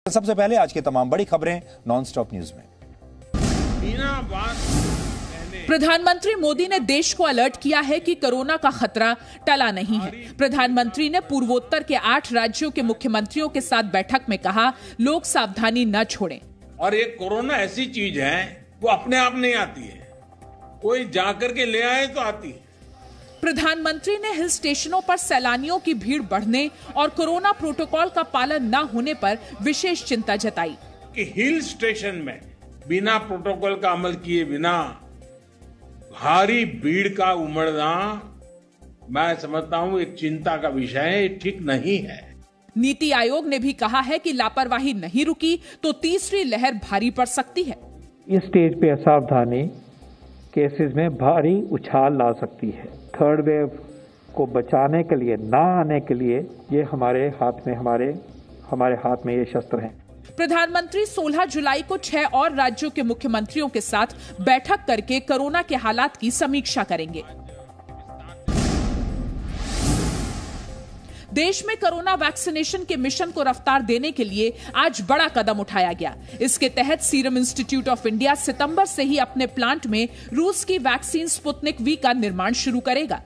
सबसे पहले आज की तमाम बड़ी खबरें नॉनस्टॉप न्यूज में। प्रधानमंत्री मोदी ने देश को अलर्ट किया है कि कोरोना का खतरा टला नहीं है। प्रधानमंत्री ने पूर्वोत्तर के 8 राज्यों के मुख्यमंत्रियों के साथ बैठक में कहा, लोग सावधानी न छोड़ें। और ये कोरोना ऐसी चीज है वो अपने आप नहीं आती है, कोई जाकर के ले आए तो आती है। प्रधानमंत्री ने हिल स्टेशनों पर सैलानियों की भीड़ बढ़ने और कोरोना प्रोटोकॉल का पालन न होने पर विशेष चिंता जताई कि हिल स्टेशन में बिना प्रोटोकॉल का अमल किए बिना भारी भीड़ का उमड़ना, मैं समझता हूं एक चिंता का विषय है, ठीक नहीं है। नीति आयोग ने भी कहा है कि लापरवाही नहीं रुकी तो तीसरी लहर भारी पड़ सकती है। इस स्टेज पे असावधानी केसेस में भारी उछाल ला सकती है। थर्ड वेव को बचाने के लिए, ना आने के लिए, ये हमारे हाथ में ये शस्त्र हैं। प्रधानमंत्री 16 जुलाई को 6 और राज्यों के मुख्यमंत्रियों के साथ बैठक करके कोरोना के हालात की समीक्षा करेंगे। देश में कोरोना वैक्सीनेशन के मिशन को रफ्तार देने के लिए आज बड़ा कदम उठाया गया। इसके तहत सीरम इंस्टीट्यूट ऑफ इंडिया सितंबर से ही अपने प्लांट में रूस की वैक्सीन स्पुतनिक वी का निर्माण शुरू करेगा।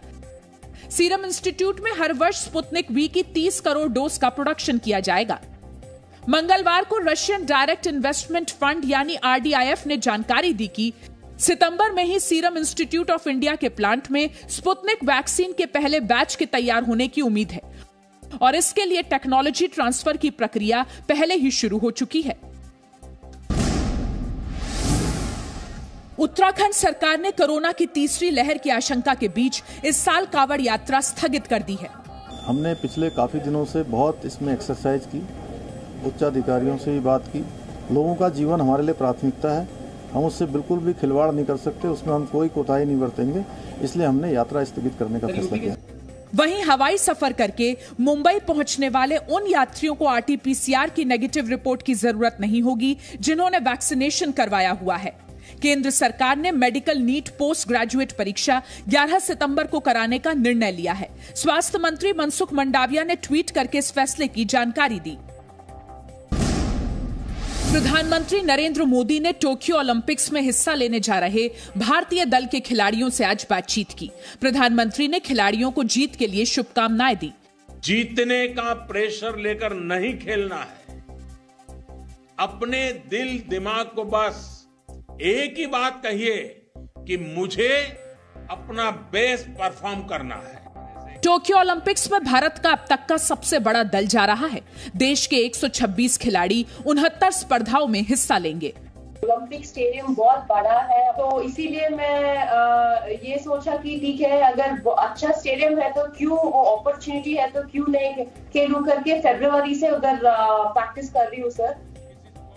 सीरम इंस्टीट्यूट में हर वर्ष स्पुतनिक वी की 30 करोड़ डोज का प्रोडक्शन किया जाएगा। मंगलवार को रशियन डायरेक्ट इन्वेस्टमेंट फंड यानी RDIF ने जानकारी दी कि सितंबर में ही सीरम इंस्टीट्यूट ऑफ इंडिया के प्लांट में स्पुतनिक वैक्सीन के पहले बैच के तैयार होने की उम्मीद है और इसके लिए टेक्नोलॉजी ट्रांसफर की प्रक्रिया पहले ही शुरू हो चुकी है। उत्तराखंड सरकार ने कोरोना की तीसरी लहर की आशंका के बीच इस साल कांवड़ यात्रा स्थगित कर दी है। हमने पिछले काफी दिनों से बहुत इसमें एक्सरसाइज की, उच्च अधिकारियों से भी बात की। लोगों का जीवन हमारे लिए प्राथमिकता है, हम उससे बिल्कुल भी खिलवाड़ नहीं कर सकते, उसमें हम कोई कोताही नहीं बरतेंगे, इसलिए हमने यात्रा स्थगित करने का फैसला किया। वहीं हवाई सफर करके मुंबई पहुंचने वाले उन यात्रियों को RT-PCR की नेगेटिव रिपोर्ट की जरूरत नहीं होगी जिन्होंने वैक्सीनेशन करवाया हुआ है। केंद्र सरकार ने मेडिकल नीट पोस्ट ग्रेजुएट परीक्षा 11 सितंबर को कराने का निर्णय लिया है। स्वास्थ्य मंत्री मनसुख मंडाविया ने ट्वीट करके इस फैसले की जानकारी दी। प्रधानमंत्री नरेंद्र मोदी ने टोक्यो ओलंपिक्स में हिस्सा लेने जा रहे भारतीय दल के खिलाड़ियों से आज बातचीत की। प्रधानमंत्री ने खिलाड़ियों को जीत के लिए शुभकामनाएं दी। जीतने का प्रेशर लेकर नहीं खेलना है, अपने दिल दिमाग को बस एक ही बात कहिए कि मुझे अपना बेस्ट परफॉर्म करना है। टोक्यो ओलंपिक्स में भारत का अब तक का सबसे बड़ा दल जा रहा है। देश के 126 खिलाड़ी 69 स्पर्धाओं में हिस्सा लेंगे। ओलंपिक स्टेडियम बहुत बड़ा है, तो इसीलिए मैं ये सोचा कि ठीक है, अगर अच्छा स्टेडियम है तो क्यों, अपॉर्चुनिटी है तो क्यों नहीं खेलूं करके फरवरी से उधर प्रैक्टिस कर रही हूँ सर।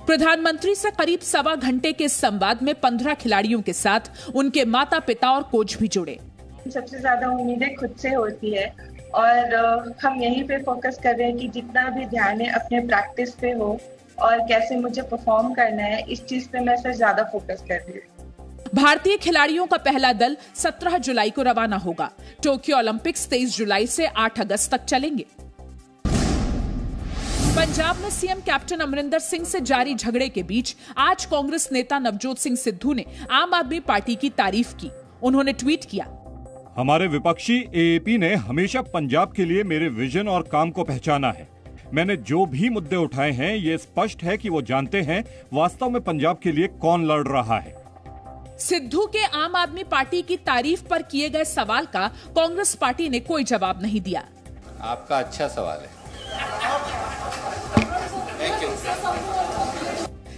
प्रधानमंत्री से करीब 1.25 घंटे के संवाद में 15 खिलाड़ियों के साथ उनके माता पिता और कोच भी जुड़े। सबसे ज्यादा उम्मीदें खुद से होती है और हम यहीं पे फोकस कर रहे हैं कि जितना भी ध्यान है अपने प्रैक्टिस पे हो और कैसे मुझे परफॉर्म करना है, इस चीज पे मैं सर ज्यादा फोकस कर रही हूँ। भारतीय खिलाड़ियों का पहला दल 17 जुलाई को रवाना होगा। टोक्यो ओलंपिक्स 23 जुलाई से 8 अगस्त तक चलेंगे। पंजाब में सीएम कैप्टन अमरिंदर सिंह से जारी झगड़े के बीच आज कांग्रेस नेता नवजोत सिंह सिद्धू ने आम आदमी पार्टी की तारीफ की। उन्होंने ट्वीट किया, हमारे विपक्षी AAP ने हमेशा पंजाब के लिए मेरे विजन और काम को पहचाना है। मैंने जो भी मुद्दे उठाए हैं, ये स्पष्ट है कि वो जानते हैं वास्तव में पंजाब के लिए कौन लड़ रहा है। सिद्धू के आम आदमी पार्टी की तारीफ पर किए गए सवाल का कांग्रेस पार्टी ने कोई जवाब नहीं दिया। आपका अच्छा सवाल है।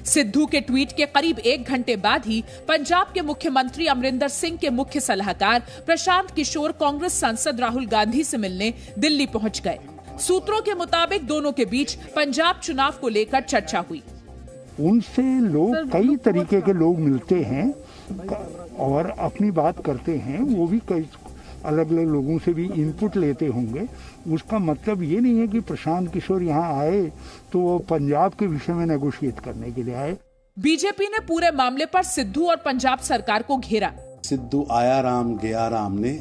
सिद्धू के ट्वीट के करीब 1 घंटे बाद ही पंजाब के मुख्यमंत्री अमरिंदर सिंह के मुख्य सलाहकार प्रशांत किशोर कांग्रेस सांसद राहुल गांधी से मिलने दिल्ली पहुंच गए। सूत्रों के मुताबिक दोनों के बीच पंजाब चुनाव को लेकर चर्चा हुई। उनसे लोग कई तरीके के लोग मिलते हैं और अपनी बात करते हैं, वो भी कई अलग अलग लोगों से भी इनपुट लेते होंगे। उसका मतलब ये नहीं है कि प्रशांत किशोर यहाँ आए तो वो पंजाब के विषय में नेगोशिएट करने के लिए आए। बीजेपी ने पूरे मामले पर सिद्धू और पंजाब सरकार को घेरा। सिद्धू आया राम गया राम ने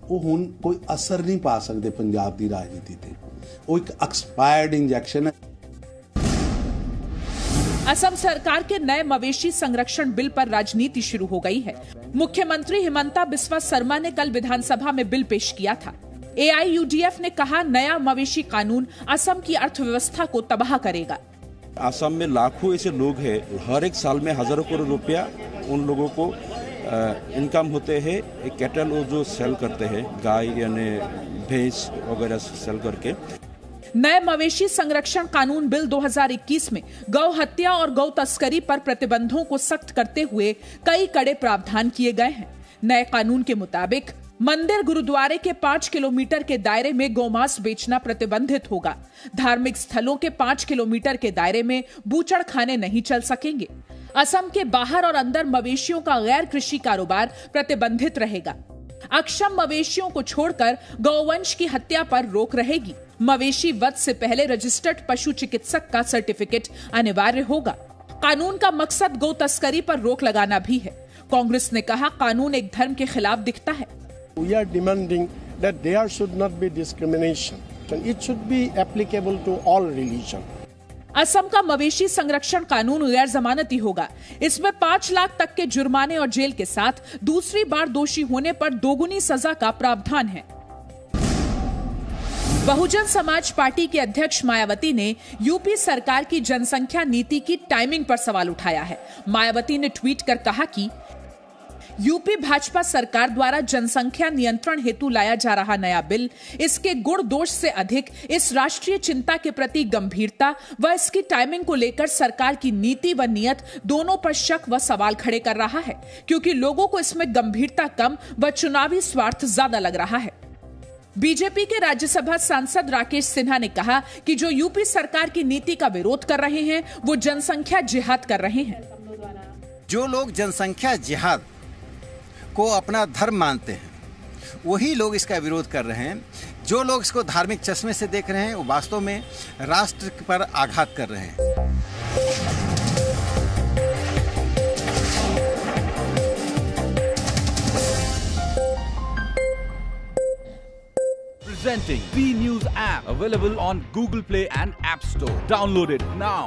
वो हुण कोई असर नहीं पा सकते पंजाब की राजनीति ते। वो एक एक्सपायर्ड इंजेक्शन है। असम सरकार के नए मवेशी संरक्षण बिल पर राजनीति शुरू हो गई है। मुख्यमंत्री हिमंता बिस्वा शर्मा ने कल विधानसभा में बिल पेश किया था। AIUDF ने कहा, नया मवेशी कानून असम की अर्थव्यवस्था को तबाह करेगा। असम में लाखों ऐसे लोग हैं, हर एक साल में हजारों करोड़ रुपया उन लोगों को इनकम होते हैं कैटल जो सेल करते हैं, गाय यानी भैंस वगैरह सेल करके। नए मवेशी संरक्षण कानून बिल 2021 में गौ हत्या और गौ तस्करी पर प्रतिबंधों को सख्त करते हुए कई कड़े प्रावधान किए गए हैं। नए कानून के मुताबिक मंदिर गुरुद्वारे के 5 किलोमीटर के दायरे में गौमांस बेचना प्रतिबंधित होगा। धार्मिक स्थलों के 5 किलोमीटर के दायरे में बूचड़ खाने नहीं चल सकेंगे। असम के बाहर और अंदर मवेशियों का गैर कृषि कारोबार प्रतिबंधित रहेगा। अक्षम मवेशियों को छोड़कर गौवंश की हत्या पर रोक रहेगी। मवेशी वध से पहले रजिस्टर्ड पशु चिकित्सक का सर्टिफिकेट अनिवार्य होगा। कानून का मकसद गौ तस्करी पर रोक लगाना भी है। कांग्रेस ने कहा, कानून एक धर्म के खिलाफ दिखता है। We are demanding that there should not be discrimination. It should be applicable to all religion. Assam का मवेशी संरक्षण कानून गैर जमानती होगा। इसमें 5 लाख तक के जुर्माने और जेल के साथ दूसरी बार दोषी होने पर दोगुनी सजा का प्रावधान है। बहुजन समाज पार्टी के अध्यक्ष मायावती ने यूपी सरकार की जनसंख्या नीति की टाइमिंग पर सवाल उठाया है। मायावती ने ट्वीट कर कहा कि यूपी भाजपा सरकार द्वारा जनसंख्या नियंत्रण हेतु लाया जा रहा नया बिल इसके गुण दोष से अधिक इस राष्ट्रीय चिंता के प्रति गंभीरता व इसकी टाइमिंग को लेकर सरकार की नीति व नियत दोनों पर शक व सवाल खड़े कर रहा है, क्योंकि लोगों को इसमें गंभीरता कम व चुनावी स्वार्थ ज्यादा लग रहा है। बीजेपी के राज्यसभा सांसद राकेश सिन्हा ने कहा कि जो यूपी सरकार की नीति का विरोध कर रहे हैं वो जनसंख्या जिहाद कर रहे हैं। जो लोग जनसंख्या जिहाद को अपना धर्म मानते हैं वही लोग इसका विरोध कर रहे हैं। जो लोग इसको धार्मिक चश्मे से देख रहे हैं वो वास्तव में राष्ट्र पर आघात कर रहे हैं। Presenting B News app, available on Google Play and App Store. Download it now.